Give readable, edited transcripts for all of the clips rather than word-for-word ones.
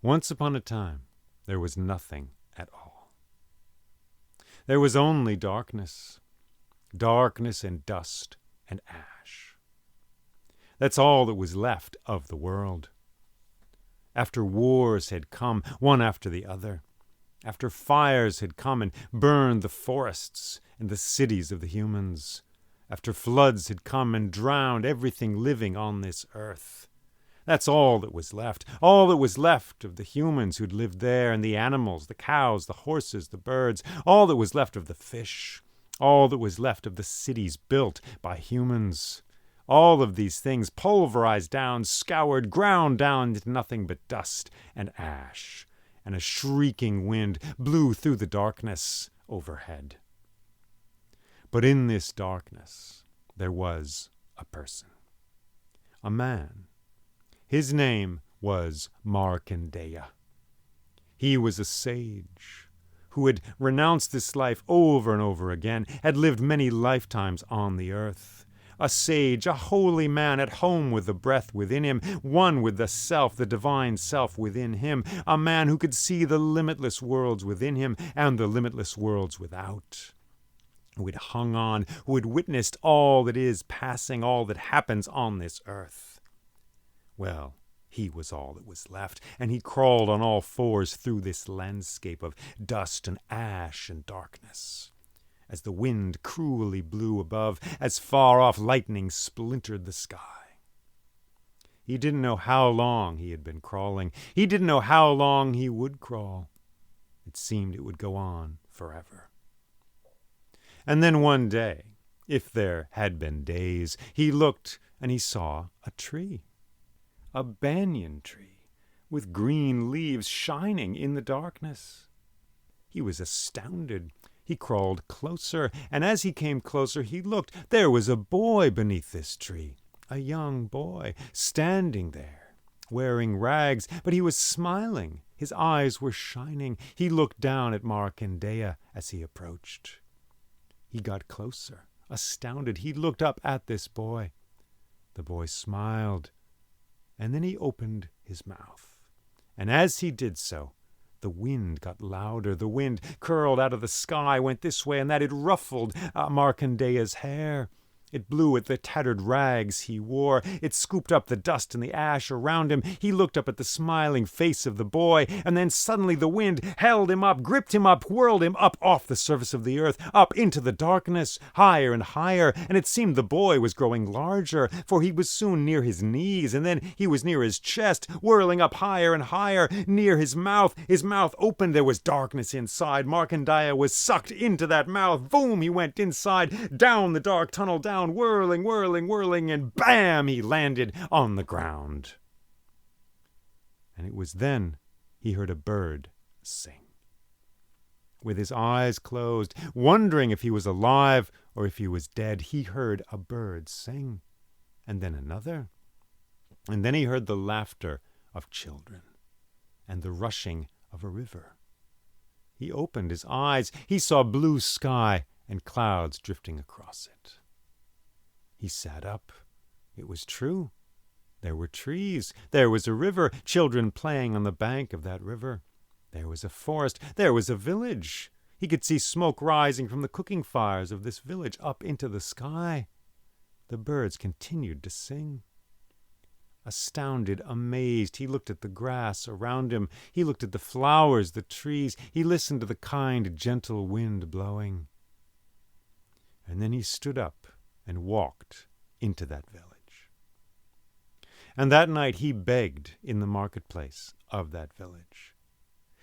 Once upon a time, there was nothing at all. There was only darkness, darkness and dust and ash. That's all that was left of the world. After wars had come, one after the other, after fires had come and burned the forests and the cities of the humans, after floods had come and drowned everything living on this earth, that's all that was left of the humans who'd lived there, and the animals, the cows, the horses, the birds, all that was left of the fish, all that was left of the cities built by humans. All of these things pulverized down, scoured, ground down into nothing but dust and ash, and a shrieking wind blew through the darkness overhead. But in this darkness, there was a person, a man. His name was Markandeya. He was a sage who had renounced this life over and over again, had lived many lifetimes on the earth. A sage, a holy man at home with the breath within him, one with the self, the divine self within him, a man who could see the limitless worlds within him and the limitless worlds without, who had hung on, who had witnessed all that is passing, all that happens on this earth. Well, he was all that was left, and he crawled on all fours through this landscape of dust and ash and darkness, as the wind cruelly blew above, as far-off lightning splintered the sky. He didn't know how long he had been crawling. He didn't know how long he would crawl. It seemed it would go on forever. And then one day, if there had been days, he looked and he saw a tree. A banyan tree with green leaves shining in the darkness. He was astounded. He crawled closer, and as he came closer, he looked. There was a boy beneath this tree, a young boy, standing there, wearing rags, but he was smiling. His eyes were shining. He looked down at Markandeya as he approached. He got closer, astounded. He looked up at this boy. The boy smiled. And then he opened his mouth. And as he did so, the wind got louder. The wind curled out of the sky, went this way and that. It ruffled Markandeya's hair. It blew at the tattered rags he wore. It scooped up the dust and the ash around him. He looked up at the smiling face of the boy, and then suddenly the wind held him up, gripped him up, whirled him up off the surface of the earth, up into the darkness, higher and higher, and it seemed the boy was growing larger, for he was soon near his knees, and then he was near his chest, whirling up higher and higher, near his mouth. His mouth opened. There was darkness inside. Markandeya was sucked into that mouth. Boom! He went inside, down the dark tunnel, down, whirling, whirling, whirling, and bam! He landed on the ground. And it was then he heard a bird sing. With his eyes closed, wondering if he was alive or if he was dead, he heard a bird sing, and then another. And then he heard the laughter of children and the rushing of a river. He opened his eyes. He saw blue sky and clouds drifting across it. He sat up. It was true. There were trees. There was a river, children playing on the bank of that river. There was a forest. There was a village. He could see smoke rising from the cooking fires of this village up into the sky. The birds continued to sing. Astounded, amazed, he looked at the grass around him. He looked at the flowers, the trees. He listened to the kind, gentle wind blowing. And then he stood up and walked into that village. And that night he begged in the marketplace of that village.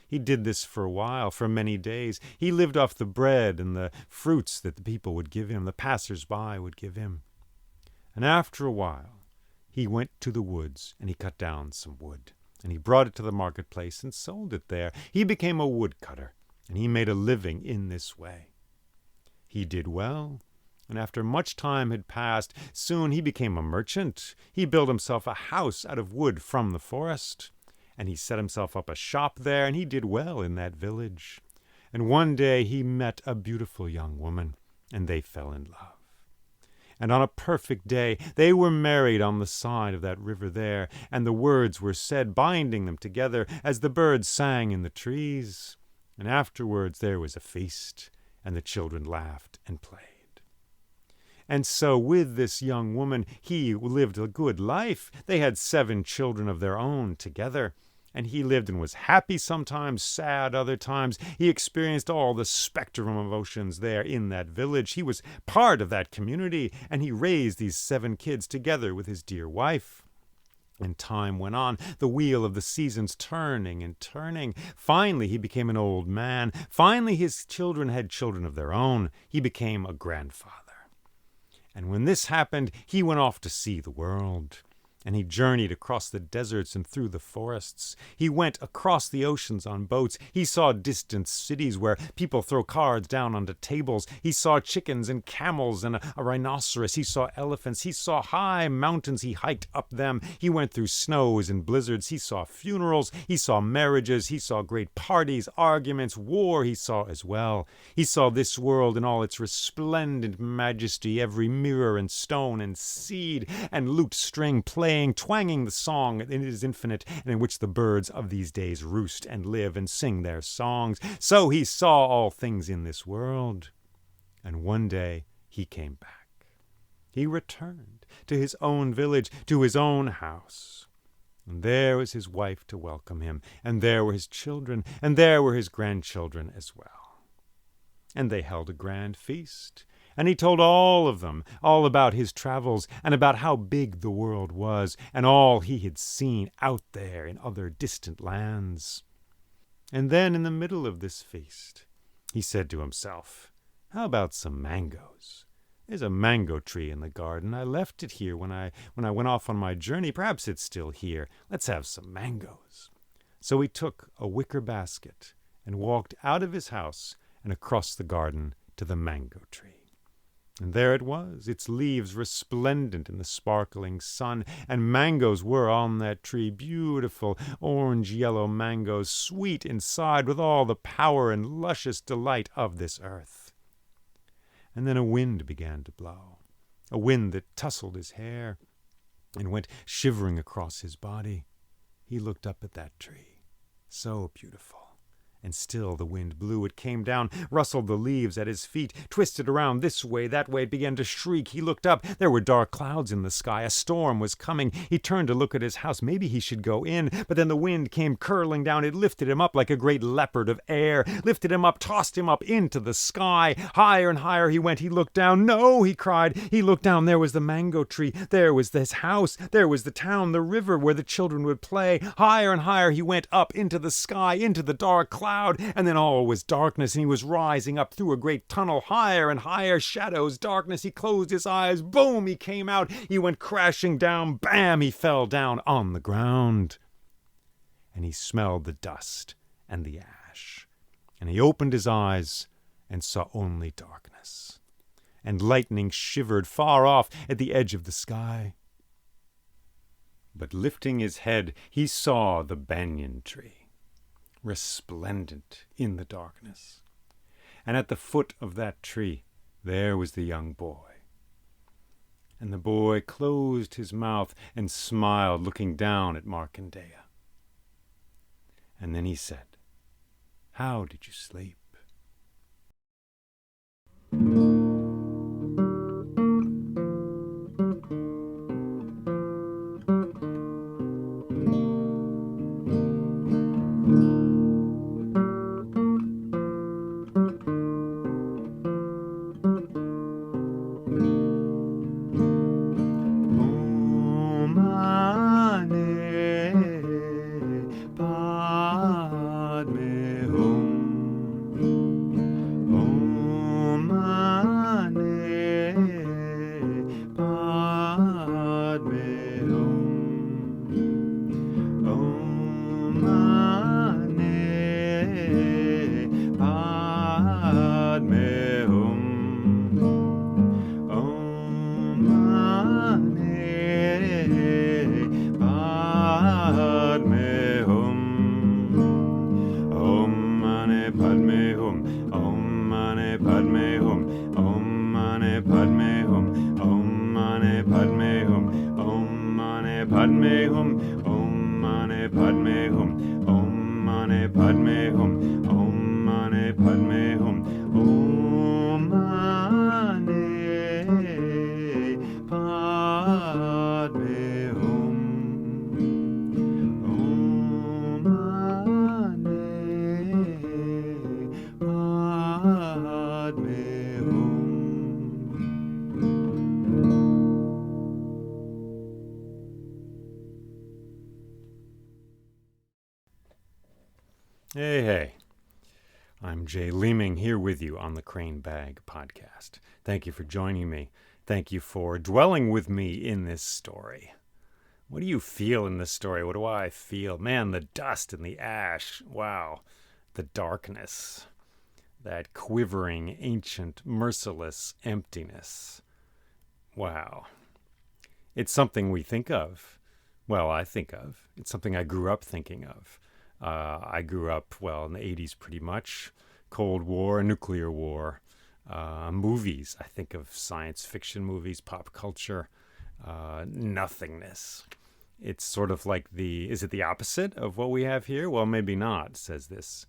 He did this for a while, for many days. He lived off the bread and the fruits that the people would give him, the passers-by would give him. And after a while, he went to the woods and he cut down some wood. And he brought it to the marketplace and sold it there. He became a woodcutter, and he made a living in this way. He did well. And after much time had passed, soon he became a merchant. He built himself a house out of wood from the forest, and he set himself up a shop there, and he did well in that village. And one day he met a beautiful young woman, and they fell in love. And on a perfect day they were married on the side of that river there, and the words were said, binding them together, as the birds sang in the trees. And afterwards there was a feast, and the children laughed and played. And so with this young woman he lived a good life. They had 7 children of their own together. And he lived and was happy sometimes, sad other times. He experienced all the spectrum of emotions there in that village. He was part of that community, and he raised these 7 kids together with his dear wife. And time went on, the wheel of the seasons turning and turning. Finally, he became an old man. Finally, his children had children of their own. He became a grandfather. And when this happened, he went off to see the world. And he journeyed across the deserts and through the forests. He went across the oceans on boats. He saw distant cities where people throw cards down onto tables. He saw chickens and camels and a rhinoceros. He saw elephants. He saw high mountains. He hiked up them. He went through snows and blizzards. He saw funerals. He saw marriages. He saw great parties, arguments, war he saw as well. He saw this world in all its resplendent majesty, every mirror and stone and seed and lute string playing, twanging the song that is infinite, and in which the birds of these days roost and live and sing their songs. So he saw all things in this world. And one day he came back. He returned to his own village, to his own house. And there was his wife to welcome him, and there were his children, and there were his grandchildren as well. And they held a grand feast. And he told all of them all about his travels and about how big the world was and all he had seen out there in other distant lands. And then in the middle of this feast, he said to himself, "How about some mangoes? There's a mango tree in the garden. I left it here when I went off on my journey. Perhaps it's still here. Let's have some mangoes." So he took a wicker basket and walked out of his house and across the garden to the mango tree. And there it was, its leaves resplendent in the sparkling sun, and mangoes were on that tree, beautiful orange-yellow mangoes, sweet inside with all the power and luscious delight of this earth. And then a wind began to blow, a wind that tousled his hair and went shivering across his body. He looked up at that tree, so beautiful. And still the wind blew. It came down, rustled the leaves at his feet, twisted around this way, that way. It began to shriek. He looked up. There were dark clouds in the sky. A storm was coming. He turned to look at his house. Maybe he should go in. But then the wind came curling down. It lifted him up like a great leopard of air, lifted him up, tossed him up into the sky. Higher and higher he went. He looked down. No, he cried. He looked down. There was the mango tree. There was this house. There was the town, the river where the children would play. Higher and higher he went up into the sky, into the dark cloud. And then all was darkness, and he was rising up through a great tunnel, higher and higher, shadows, darkness. He closed his eyes. Boom, he came out. He went crashing down. Bam, he fell down on the ground. And he smelled the dust and the ash. And he opened his eyes and saw only darkness. And lightning shivered far off at the edge of the sky. But lifting his head, he saw the banyan tree, resplendent in the darkness. And at the foot of that tree, there was the young boy. And the boy closed his mouth and smiled, looking down at Markandeya. And then he said, "How did you sleep?" Padme Hum. Om Hey, hey. I'm Jay Leeming here with you on the Crane Bag podcast. Thank you for joining me. Thank you for dwelling with me in this story. What do you feel in this story? What do I feel? Man, the dust and the ash. Wow. The darkness. That quivering, ancient, merciless emptiness. Wow. It's something we think of. Well, I think of. It's something I grew up thinking of. I grew up, in the 80s pretty much. Cold War, nuclear war. Movies. I think of science fiction movies, pop culture. Nothingness. It's sort of like is it the opposite of what we have here? Well, maybe not, says this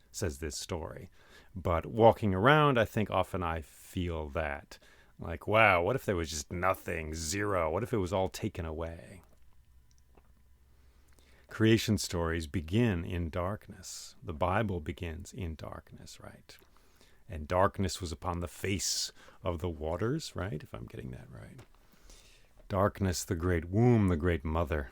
story. But walking around, I think often I feel that. Like, wow, what if there was just nothing, zero? What if it was all taken away? Creation stories begin in darkness. The Bible begins in darkness, right? And darkness was upon the face of the waters, right? If I'm getting that right. Darkness, the great womb, the great mother,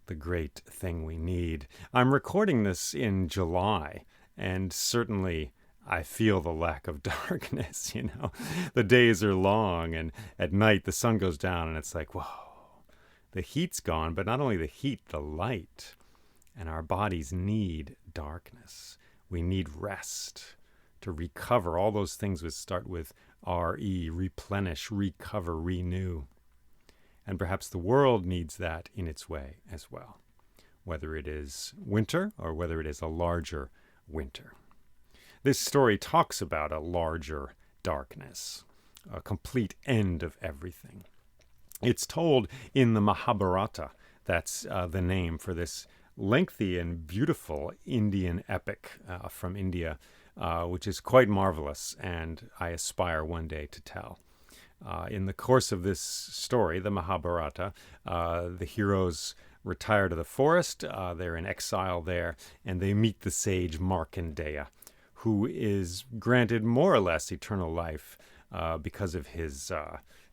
the great thing we need. I'm recording this in July, and certainly I feel the lack of darkness, The days are long, and at night the sun goes down, and it's like, whoa. The heat's gone, but not only the heat, the light. And our bodies need darkness. We need rest to recover. All those things would start with R-E, replenish, recover, renew. And perhaps the world needs that in its way as well, whether it is winter or whether it is a larger winter. This story talks about a larger darkness, a complete end of everything. It's told in the Mahabharata. That's the name for this lengthy and beautiful Indian epic from India, which is quite marvelous, and I aspire one day to tell. In the course of this story, the Mahabharata, the heroes retire to the forest. They're in exile there, and they meet the sage Markandeya, who is granted more or less eternal life because of his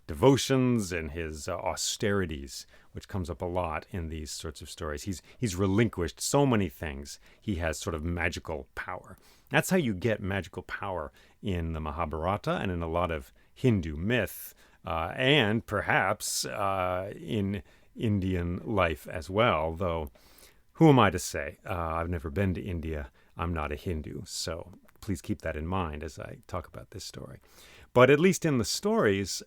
devotions and his austerities, which comes up a lot in these sorts of stories. He's relinquished so many things. He has sort of magical power. That's how you get magical power in the Mahabharata and in a lot of Hindu myth, and perhaps in Indian life as well, though who am I to say? I've never been to India. I'm not a Hindu, so please keep that in mind as I talk about this story. But at least in the stories,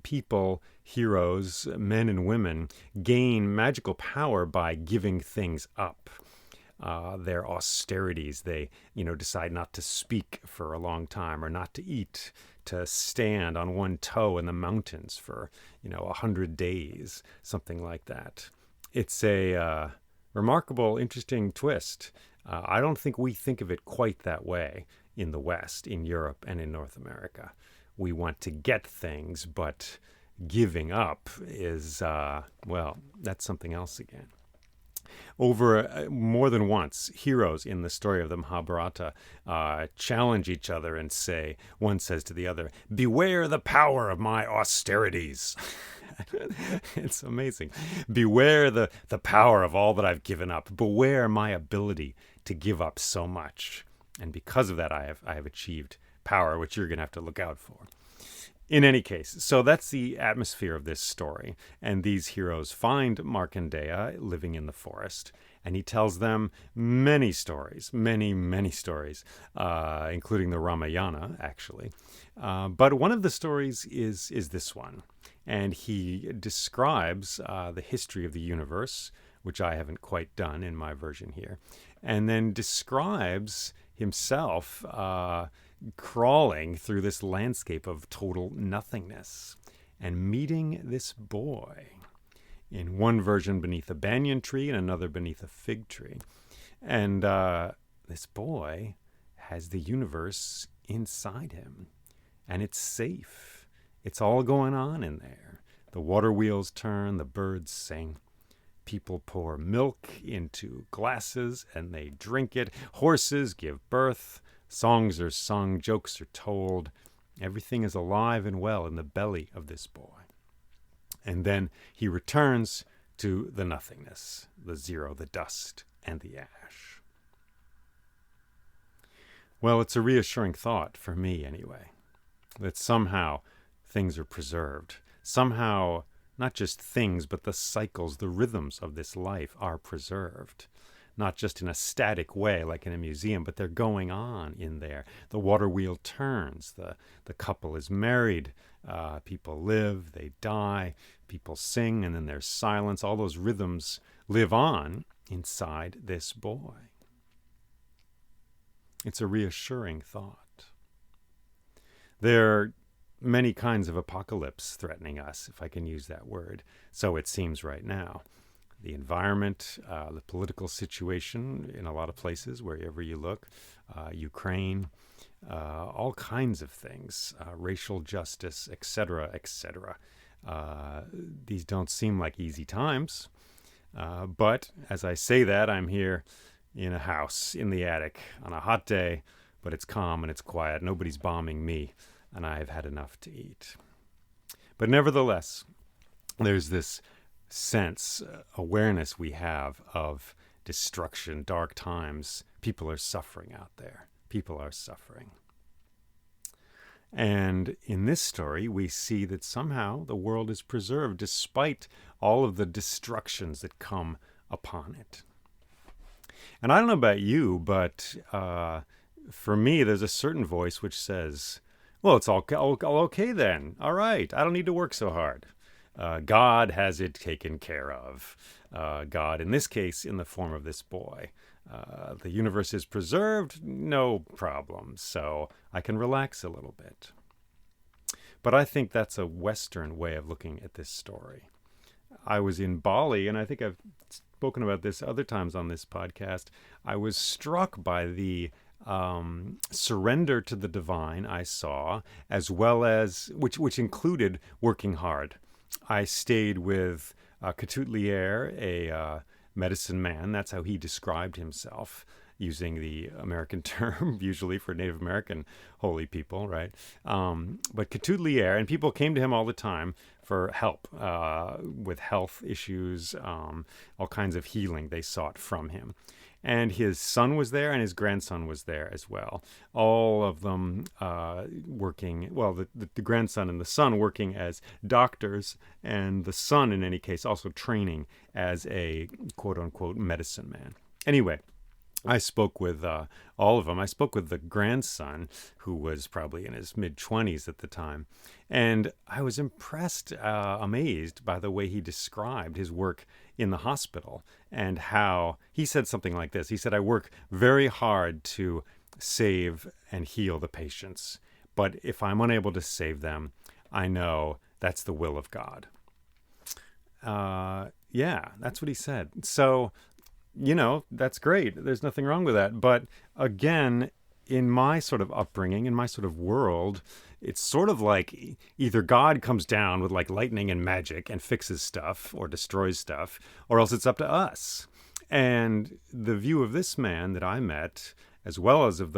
people, heroes, men and women, gain magical power by giving things up. Their austerities, they, decide not to speak for a long time or not to eat, to stand on one toe in the mountains for, 100 days, something like that. It's a remarkable, interesting twist. I don't think we think of it quite that way in the West, in Europe, and in North America. We want to get things, but giving up is, that's something else again. Over more than once, heroes in the story of the Mahabharata challenge each other and say, one says to the other, "Beware the power of my austerities." It's amazing. Beware the power of all that I've given up. Beware my ability to give up so much. And because of that, I have achieved power, which you're going to have to look out for. In any case, so that's the atmosphere of this story. And these heroes find Markandeya living in the forest, and he tells them many stories, many stories, including the Ramayana, actually. But one of the stories is this one. And he describes the history of the universe, which I haven't quite done in my version here, and then describes himself crawling through this landscape of total nothingness and meeting this boy, in one version beneath a banyan tree and another beneath a fig tree. And this boy has the universe inside him, and it's safe. It's all going on in there. The water wheels turn, the birds sing. People pour milk into glasses and they drink it. Horses give birth. Songs are sung, jokes are told. Everything is alive and well in the belly of this boy. And then he returns to the nothingness, the zero, the dust, and the ash. Well, it's a reassuring thought for me anyway, that somehow things are preserved. Somehow, not just things, but the cycles, the rhythms of this life are preserved. Not just in a static way like in a museum, but they're going on in there. The water wheel turns, the couple is married, people live, they die, people sing, and then there's silence. All those rhythms live on inside this boy. It's a reassuring thought. There are many kinds of apocalypse threatening us, if I can use that word. So it seems right now. The environment, the political situation in a lot of places, wherever you look, Ukraine, all kinds of things, racial justice, etc., etc. These don't seem like easy times. But as I say that, I'm here in a house in the attic on a hot day, but it's calm and it's quiet. Nobody's bombing me, and I've had enough to eat. But nevertheless, there's this sense, awareness we have of destruction, dark times. People are suffering out there. People are suffering. And in this story, we see that somehow the world is preserved despite all of the destructions that come upon it. And I don't know about you, but for me, there's a certain voice which says, well, it's all okay then. All right, I don't need to work so hard. God has it taken care of. God, in this case, in the form of this boy. The universe is preserved, no problem. So I can relax a little bit. But I think that's a Western way of looking at this story. I was in Bali, and I think I've spoken about this other times on this podcast. I was struck by the surrender to the divine I saw, as well as, which included working hard. I stayed with Ketut Lier, a medicine man. That's how he described himself, using the American term, usually for Native American holy people, right? But Ketut Lier, and people came to him all the time for help with health issues, all kinds of healing they sought from him. And his son was there, and his grandson was there as well. All of them working, well, the grandson and the son working as doctors, and the son, in any case, also training as a quote-unquote medicine man. Anyway, I spoke with all of them. I spoke with the grandson, who was probably in his mid-20s at the time. And I was impressed, amazed by the way he described his work in the hospital, and how he said something like this. He said, I work very hard to save and heal the patients, but if I'm unable to save them, I know that's the will of God. Yeah, that's what he said. So, that's great. There's nothing wrong with that. But again, in my sort of upbringing, in my sort of world, it's sort of like either God comes down with like lightning and magic and fixes stuff or destroys stuff, or else it's up to us. And the view of this man that I met, as well as of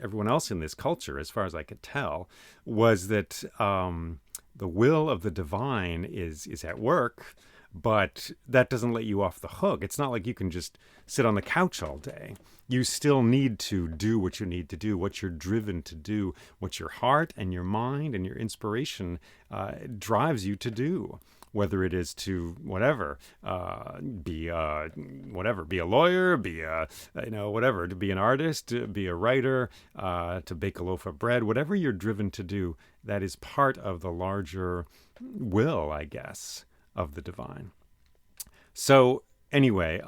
everyone else in this culture, as far as I could tell, was that the will of the divine is at work, but that doesn't let you off the hook. It's not like you can just sit on the couch all day. You still need to do what you need to do, what you're driven to do, what your heart and your mind and your inspiration drives you to do. Whether it is to be a lawyer, to be an artist, to be a writer, to bake a loaf of bread, whatever you're driven to do, that is part of the larger will, I guess, of the divine. So anyway,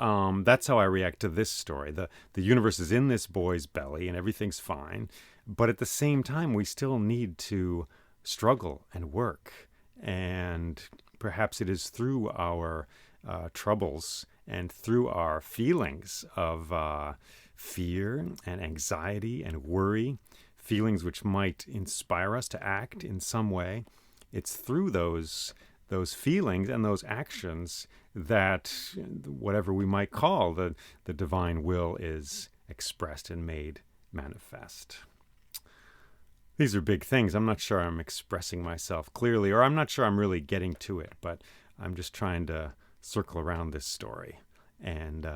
that's how I react to this story. The universe is in this boy's belly and everything's fine, but at the same time, we still need to struggle and work. And perhaps it is through our troubles and through our feelings of fear and anxiety and worry, feelings which might inspire us to act in some way. It's through those feelings and those actions that whatever we might call the divine will is expressed and made manifest. These are big things. I'm not sure I'm expressing myself clearly, or I'm not sure I'm really getting to it, but I'm just trying to circle around this story and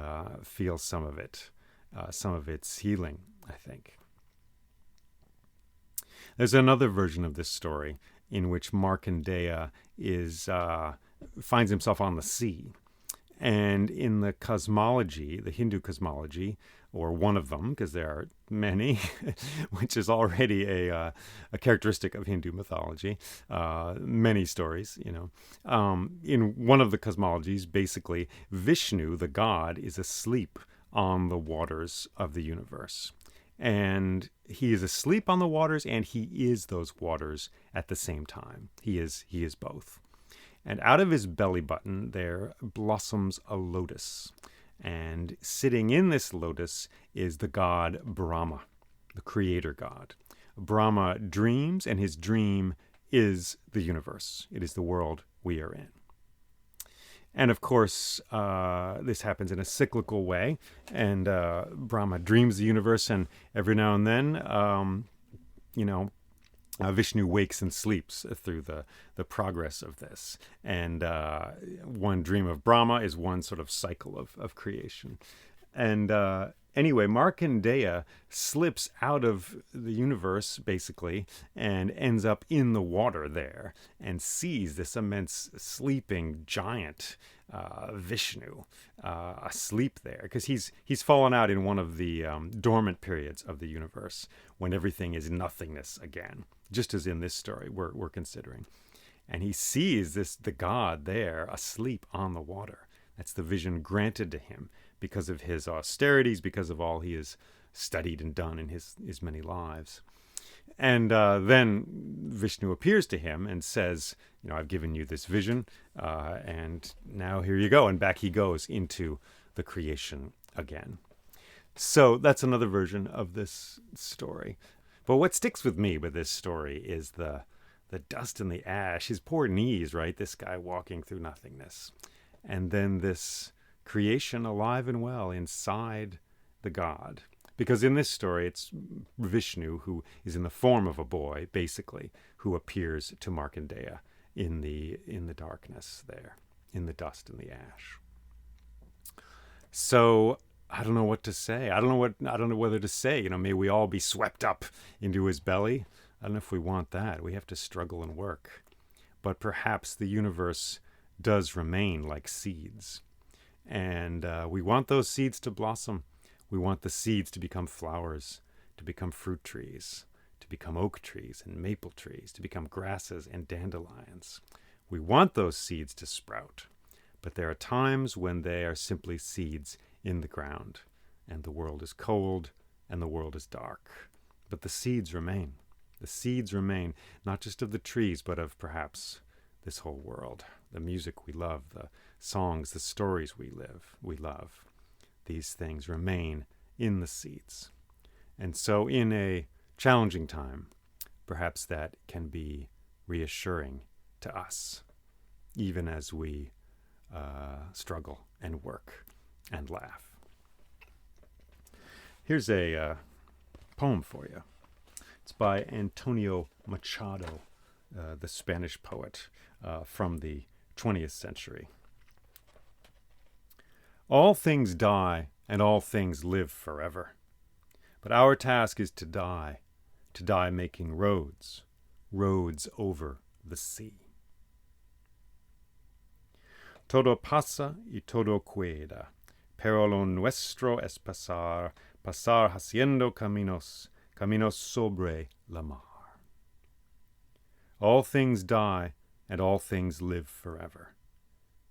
feel some of its healing, I think. There's another version of this story in which Markandeya finds himself on the sea. And in the cosmology, the Hindu cosmology, or one of them, because there are many, which is already a characteristic of Hindu mythology, many stories, in one of the cosmologies, basically, Vishnu, the god, is asleep on the waters of the universe. And he is asleep on the waters, and he is those waters at the same time. He is both. And out of his belly button there blossoms a lotus. And sitting in this lotus is the god Brahma, the creator god. Brahma dreams, and his dream is the universe. It is the world we are in. And of course, this happens in a cyclical way. And Brahma dreams the universe, and every now and then, Vishnu wakes and sleeps through the progress of this. And one dream of Brahma is one sort of cycle of creation. And anyway, Markandeya slips out of the universe, basically, and ends up in the water there and sees this immense sleeping giant, Vishnu, asleep there. Because he's fallen out in one of the dormant periods of the universe when everything is nothingness again, just as in this story we're considering. And he sees the god there asleep on the water. That's the vision granted to him because of his austerities, because of all he has studied and done in his many lives. And then Vishnu appears to him and says, I've given you this vision, and now here you go. And back he goes into the creation again. So that's another version of this story. But what sticks with me with this story is the dust and the ash, his poor knees, right? This guy walking through nothingness. And then this creation alive and well inside the god. Because in this story, it's Vishnu, who is in the form of a boy, basically, who appears to Markandeya in the darkness there, in the dust and the ash. So I don't know what to say. I don't know whether to say, may we all be swept up into his belly. I don't know if we want that. We have to struggle and work. But perhaps the universe does remain like seeds. And we want those seeds to blossom. We want the seeds to become flowers, to become fruit trees, to become oak trees and maple trees, to become grasses and dandelions. We want those seeds to sprout. But there are times when they are simply seeds in the ground, and the world is cold and the world is dark. But the seeds remain. The seeds remain, not just of the trees, but of perhaps this whole world. The music we love, the songs, the stories we love. These things remain in the seeds. And so in a challenging time, perhaps that can be reassuring to us, even as we struggle and work and laugh. Here's a poem for you. It's by Antonio Machado, the Spanish poet from the 20th century. All things die and all things live forever. But our task is to die making roads over the sea. Todo pasa y todo queda, pero lo nuestro es pasar haciendo caminos sobre la mar. All things die and all things live forever.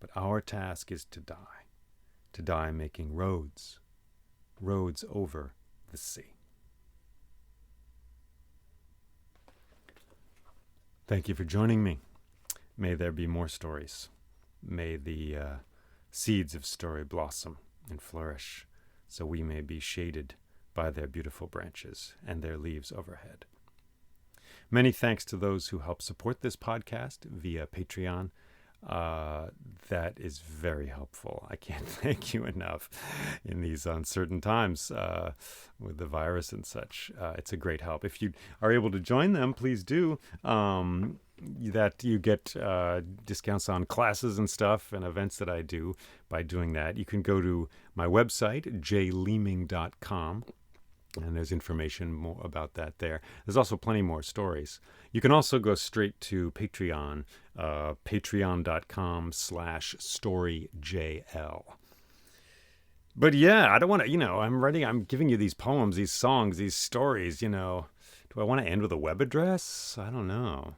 But our task is to die making roads over the sea. Thank you for joining me. May there be more stories. May the seeds of story blossom and flourish, so we may be shaded by their beautiful branches and their leaves overhead. Many thanks to those who help support this podcast via Patreon. That is very helpful. I can't thank you enough in these uncertain times with the virus and such. It's a great help. If you are able to join them, please do. That you get discounts on classes and stuff and events that I do by doing that. You can go to my website, jayleeming.com, And there's information more about that there. There's also plenty more stories. You can also go straight to Patreon, patreon.com/storyjl. But yeah, I don't want to, I'm giving you these poems, these songs, these stories, Do I want to end with a web address? I don't know.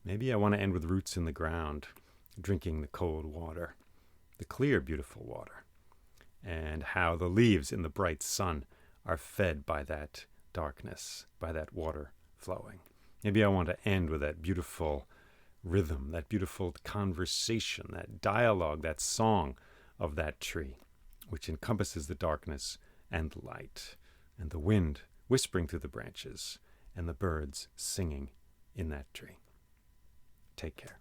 Maybe I want to end with roots in the ground, drinking the cold water, the clear, beautiful water, and how the leaves in the bright sun are fed by that darkness, by that water flowing. Maybe I want to end with that beautiful rhythm, that beautiful conversation, that dialogue, that song of that tree, which encompasses the darkness and the light, and the wind whispering through the branches, and the birds singing in that tree. Take care.